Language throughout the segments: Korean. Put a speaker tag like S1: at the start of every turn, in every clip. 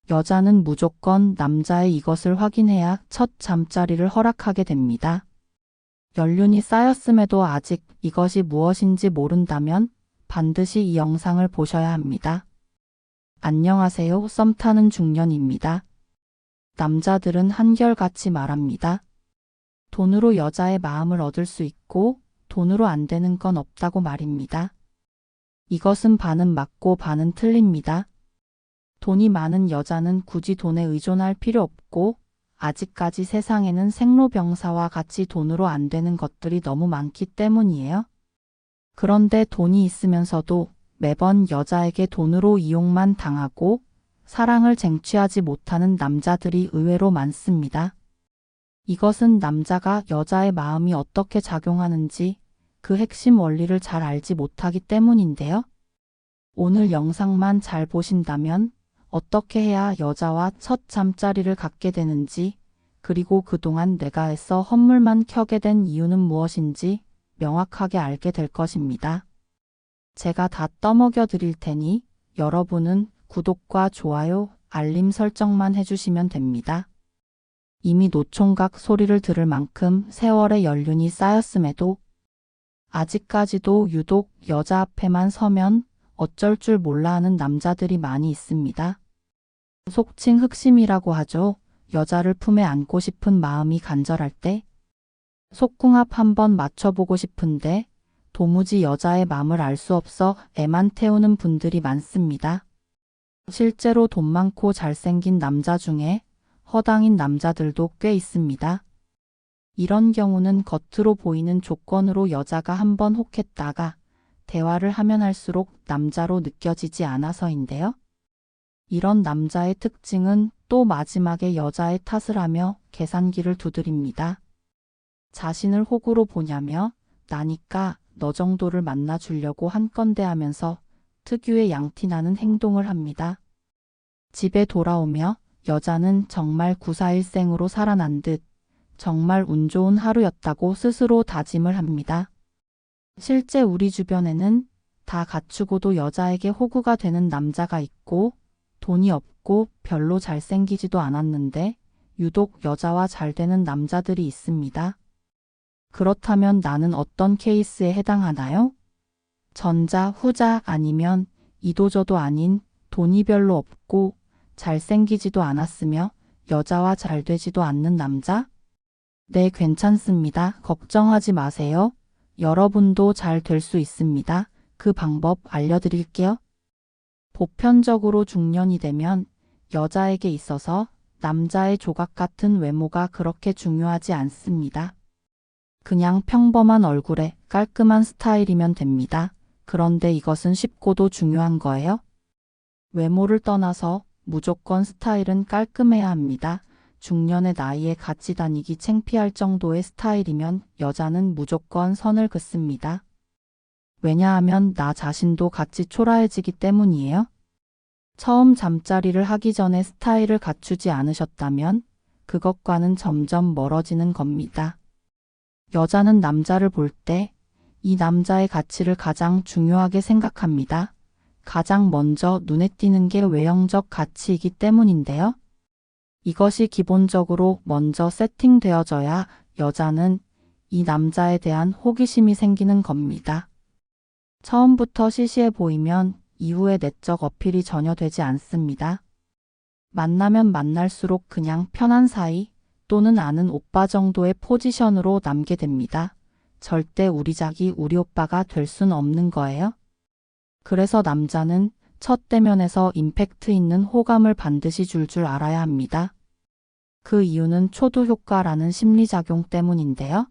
S1: 여자는 무조건 남자의 이것을 확인해야 첫 잠자리를 허락하게 됩니다. 연륜이 쌓였음에도 아직 이것이 무엇인지 모른다면 반드시 이 영상을 보셔야 합니다. 안녕하세요. 썸 타는 중년입니다. 남자들은 한결같이 말합니다. 돈으로 여자의 마음을 얻을 수 있고 돈으로 안 되는 건 없다고 말입니다. 이것은 반은 맞고 반은 틀립니다. 돈이 많은 여자는 굳이 돈에 의존할 필요 없고 아직까지 세상에는 생로병사와 같이 돈으로 안 되는 것들이 너무 많기 때문이에요. 그런데 돈이 있으면서도 매번 여자에게 돈으로 이용만 당하고 사랑을 쟁취하지 못하는 남자들이 의외로 많습니다. 이것은 남자가 여자의 마음이 어떻게 작용하는지 그 핵심 원리를 잘 알지 못하기 때문인데요. 오늘 영상만 잘 보신다면 어떻게 해야 여자와 첫 잠자리를 갖게 되는지, 그리고 그동안 내가 애써 헛물만 켜게 된 이유는 무엇인지 명확하게 알게 될 것입니다. 제가 다 떠먹여 드릴 테니 여러분은 구독과 좋아요, 알림 설정만 해주시면 됩니다. 이미 노총각 소리를 들을 만큼 세월의 연륜이 쌓였음에도 아직까지도 유독 여자 앞에만 서면 어쩔 줄 몰라 하는 남자들이 많이 있습니다. 속칭 흑심이라고 하죠. 여자를 품에 안고 싶은 마음이 간절할 때 속궁합 한번 맞춰보고 싶은데 도무지 여자의 마음을 알 수 없어 애만 태우는 분들이 많습니다. 실제로 돈 많고 잘생긴 남자 중에 허당인 남자들도 꽤 있습니다. 이런 경우는 겉으로 보이는 조건으로 여자가 한번 혹했다가 대화를 하면 할수록 남자로 느껴지지 않아서인데요. 이런 남자의 특징은 또 마지막에 여자의 탓을 하며 계산기를 두드립니다. 자신을 호구로 보냐며 나니까 너 정도를 만나주려고 한 건데 하면서 특유의 양티나는 행동을 합니다. 집에 돌아오며 여자는 정말 구사일생으로 살아난 듯 정말 운 좋은 하루였다고 스스로 다짐을 합니다. 실제 우리 주변에는 다 갖추고도 여자에게 호구가 되는 남자가 있고 돈이 없고 별로 잘생기지도 않았는데 유독 여자와 잘 되는 남자들이 있습니다. 그렇다면 나는 어떤 케이스에 해당하나요? 전자, 후자 아니면 이도저도 아닌 돈이 별로 없고 잘생기지도 않았으며 여자와 잘 되지도 않는 남자? 네, 괜찮습니다. 걱정하지 마세요. 여러분도 잘 될 수 있습니다. 그 방법 알려드릴게요. 보편적으로 중년이 되면 여자에게 있어서 남자의 조각 같은 외모가 그렇게 중요하지 않습니다. 그냥 평범한 얼굴에 깔끔한 스타일이면 됩니다. 그런데 이것은 쉽고도 중요한 거예요. 외모를 떠나서 무조건 스타일은 깔끔해야 합니다. 중년의 나이에 같이 다니기 창피할 정도의 스타일이면 여자는 무조건 선을 긋습니다. 왜냐하면 나 자신도 같이 초라해지기 때문이에요. 처음 잠자리를 하기 전에 스타일을 갖추지 않으셨다면 그것과는 점점 멀어지는 겁니다. 여자는 남자를 볼 때 이 남자의 가치를 가장 중요하게 생각합니다. 가장 먼저 눈에 띄는 게 외형적 가치이기 때문인데요. 이것이 기본적으로 먼저 세팅되어져야 여자는 이 남자에 대한 호기심이 생기는 겁니다. 처음부터 시시해 보이면 이후에 내적 어필이 전혀 되지 않습니다. 만나면 만날수록 그냥 편한 사이 또는 아는 오빠 정도의 포지션으로 남게 됩니다. 절대 우리 자기 우리 오빠가 될 순 없는 거예요. 그래서 남자는 첫 대면에서 임팩트 있는 호감을 반드시 줄 알아야 합니다. 그 이유는 초두 효과라는 심리작용 때문인데요.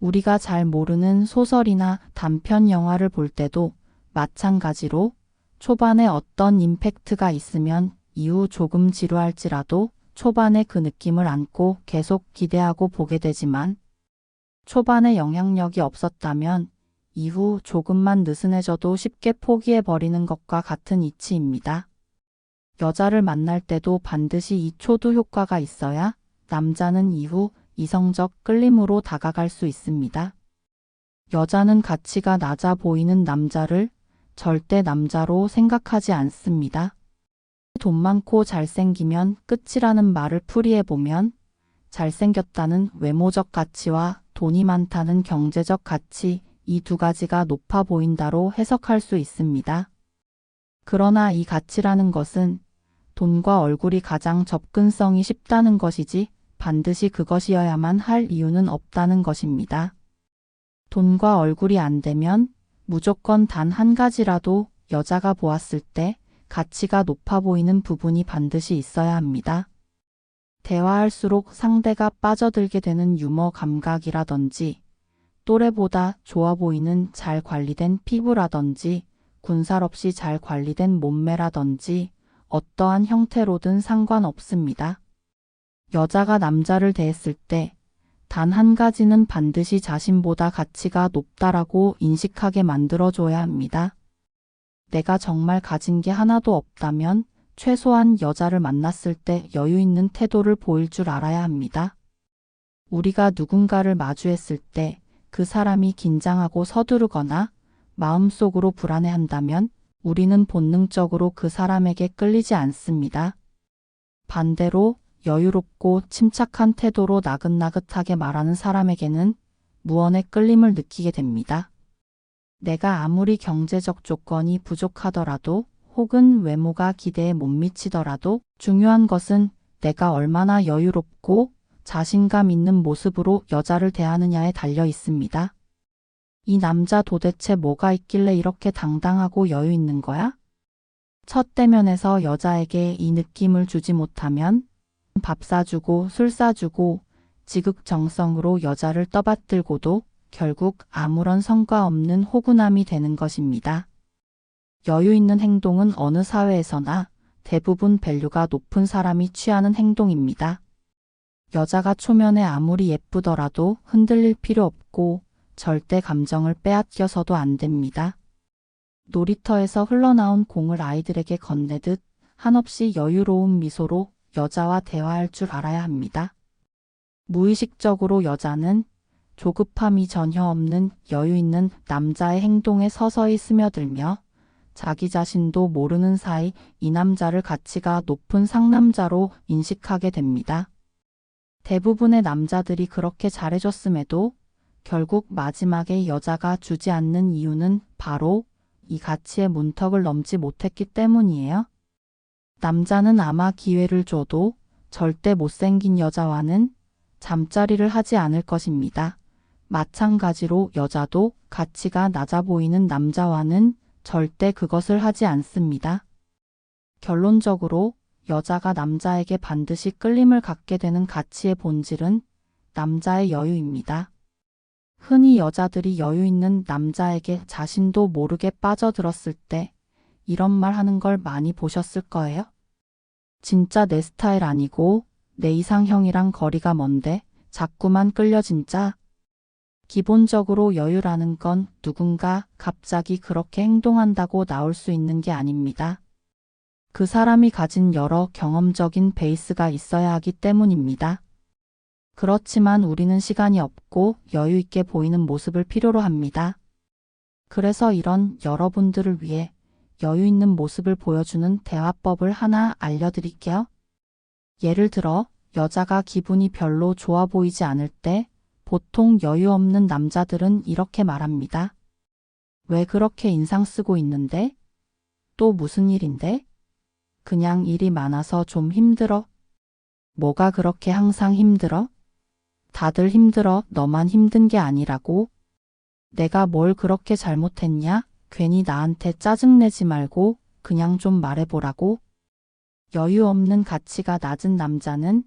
S1: 우리가 잘 모르는 소설이나 단편 영화를 볼 때도 마찬가지로 초반에 어떤 임팩트가 있으면 이후 조금 지루할지라도 초반에 그 느낌을 안고 계속 기대하고 보게 되지만 초반에 영향력이 없었다면 이후 조금만 느슨해져도 쉽게 포기해버리는 것과 같은 이치입니다. 여자를 만날 때도 반드시 이 초두 효과가 있어야 남자는 이후 이성적 끌림으로 다가갈 수 있습니다. 여자는 가치가 낮아 보이는 남자를 절대 남자로 생각하지 않습니다. 돈 많고 잘생기면 끝이라는 말을 풀이해보면 잘생겼다는 외모적 가치와 돈이 많다는 경제적 가치, 이 두 가지가 높아 보인다로 해석할 수 있습니다. 그러나 이 가치라는 것은 돈과 얼굴이 가장 접근성이 쉽다는 것이지 반드시 그것이어야만 할 이유는 없다는 것입니다. 돈과 얼굴이 안 되면 무조건 단 한 가지라도 여자가 보았을 때 가치가 높아 보이는 부분이 반드시 있어야 합니다. 대화할수록 상대가 빠져들게 되는 유머 감각이라든지 또래보다 좋아 보이는 잘 관리된 피부라든지 군살 없이 잘 관리된 몸매라든지 어떠한 형태로든 상관없습니다. 여자가 남자를 대했을 때 단 한 가지는 반드시 자신보다 가치가 높다라고 인식하게 만들어줘야 합니다. 내가 정말 가진 게 하나도 없다면 최소한 여자를 만났을 때 여유 있는 태도를 보일 줄 알아야 합니다. 우리가 누군가를 마주했을 때 그 사람이 긴장하고 서두르거나 마음속으로 불안해한다면 우리는 본능적으로 그 사람에게 끌리지 않습니다. 반대로 여유롭고 침착한 태도로 나긋나긋하게 말하는 사람에게는 무언의 끌림을 느끼게 됩니다. 내가 아무리 경제적 조건이 부족하더라도 혹은 외모가 기대에 못 미치더라도 중요한 것은 내가 얼마나 여유롭고 자신감 있는 모습으로 여자를 대하느냐에 달려 있습니다. 이 남자 도대체 뭐가 있길래 이렇게 당당하고 여유 있는 거야? 첫 대면에서 여자에게 이 느낌을 주지 못하면 밥 사주고 술 사주고 지극정성으로 여자를 떠받들고도 결국 아무런 성과 없는 호구남이 되는 것입니다. 여유 있는 행동은 어느 사회에서나 대부분 밸류가 높은 사람이 취하는 행동입니다. 여자가 초면에 아무리 예쁘더라도 흔들릴 필요 없고 절대 감정을 빼앗겨서도 안 됩니다. 놀이터에서 흘러나온 공을 아이들에게 건네듯 한없이 여유로운 미소로 여자와 대화할 줄 알아야 합니다. 무의식적으로 여자는 조급함이 전혀 없는 여유 있는 남자의 행동에 서서히 스며들며 자기 자신도 모르는 사이 이 남자를 가치가 높은 상남자로 인식하게 됩니다. 대부분의 남자들이 그렇게 잘해줬음에도 결국 마지막에 여자가 주지 않는 이유는 바로 이 가치의 문턱을 넘지 못했기 때문이에요. 남자는 아마 기회를 줘도 절대 못생긴 여자와는 잠자리를 하지 않을 것입니다. 마찬가지로 여자도 가치가 낮아 보이는 남자와는 절대 그것을 하지 않습니다. 결론적으로 여자가 남자에게 반드시 끌림을 갖게 되는 가치의 본질은 남자의 여유입니다. 흔히 여자들이 여유 있는 남자에게 자신도 모르게 빠져들었을 때 이런 말 하는 걸 많이 보셨을 거예요. 진짜 내 스타일 아니고 내 이상형이랑 거리가 먼데 자꾸만 끌려 진짜. 기본적으로 여유라는 건 누군가 갑자기 그렇게 행동한다고 나올 수 있는 게 아닙니다. 그 사람이 가진 여러 경험적인 베이스가 있어야 하기 때문입니다. 그렇지만 우리는 시간이 없고 여유 있게 보이는 모습을 필요로 합니다. 그래서 이런 여러분들을 위해 여유 있는 모습을 보여주는 대화법을 하나 알려드릴게요. 예를 들어 여자가 기분이 별로 좋아 보이지 않을 때 보통 여유 없는 남자들은 이렇게 말합니다. 왜 그렇게 인상 쓰고 있는데? 또 무슨 일인데? 그냥 일이 많아서 좀 힘들어. 뭐가 그렇게 항상 힘들어? 다들 힘들어. 너만 힘든 게 아니라고. 내가 뭘 그렇게 잘못했냐? 괜히 나한테 짜증내지 말고 그냥 좀 말해보라고. 여유 없는 가치가 낮은 남자는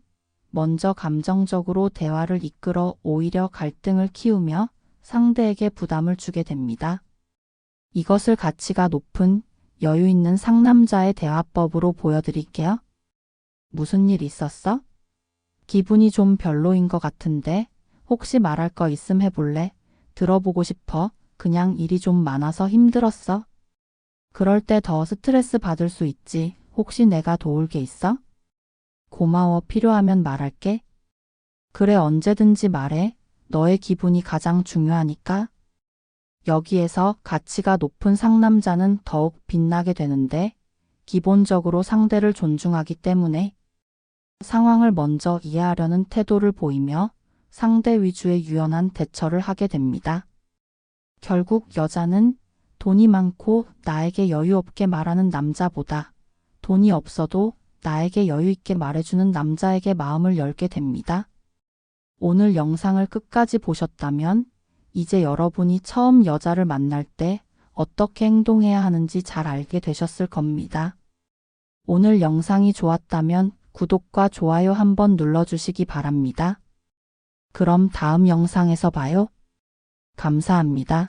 S1: 먼저 감정적으로 대화를 이끌어 오히려 갈등을 키우며 상대에게 부담을 주게 됩니다. 이것을 가치가 높은 여유 있는 상남자의 대화법으로 보여드릴게요. 무슨 일 있었어? 기분이 좀 별로인 것 같은데 혹시 말할 거 있음 해볼래? 들어보고 싶어. 그냥 일이 좀 많아서 힘들었어. 그럴 때 더 스트레스 받을 수 있지. 혹시 내가 도울 게 있어? 고마워. 필요하면 말할게. 그래, 언제든지 말해. 너의 기분이 가장 중요하니까. 여기에서 가치가 높은 상남자는 더욱 빛나게 되는데 기본적으로 상대를 존중하기 때문에 상황을 먼저 이해하려는 태도를 보이며 상대 위주의 유연한 대처를 하게 됩니다. 결국 여자는 돈이 많고 나에게 여유 없게 말하는 남자보다 돈이 없어도 나에게 여유 있게 말해주는 남자에게 마음을 열게 됩니다. 오늘 영상을 끝까지 보셨다면 이제 여러분이 처음 여자를 만날 때 어떻게 행동해야 하는지 잘 알게 되셨을 겁니다. 오늘 영상이 좋았다면 구독과 좋아요 한번 눌러주시기 바랍니다. 그럼 다음 영상에서 봐요. 감사합니다.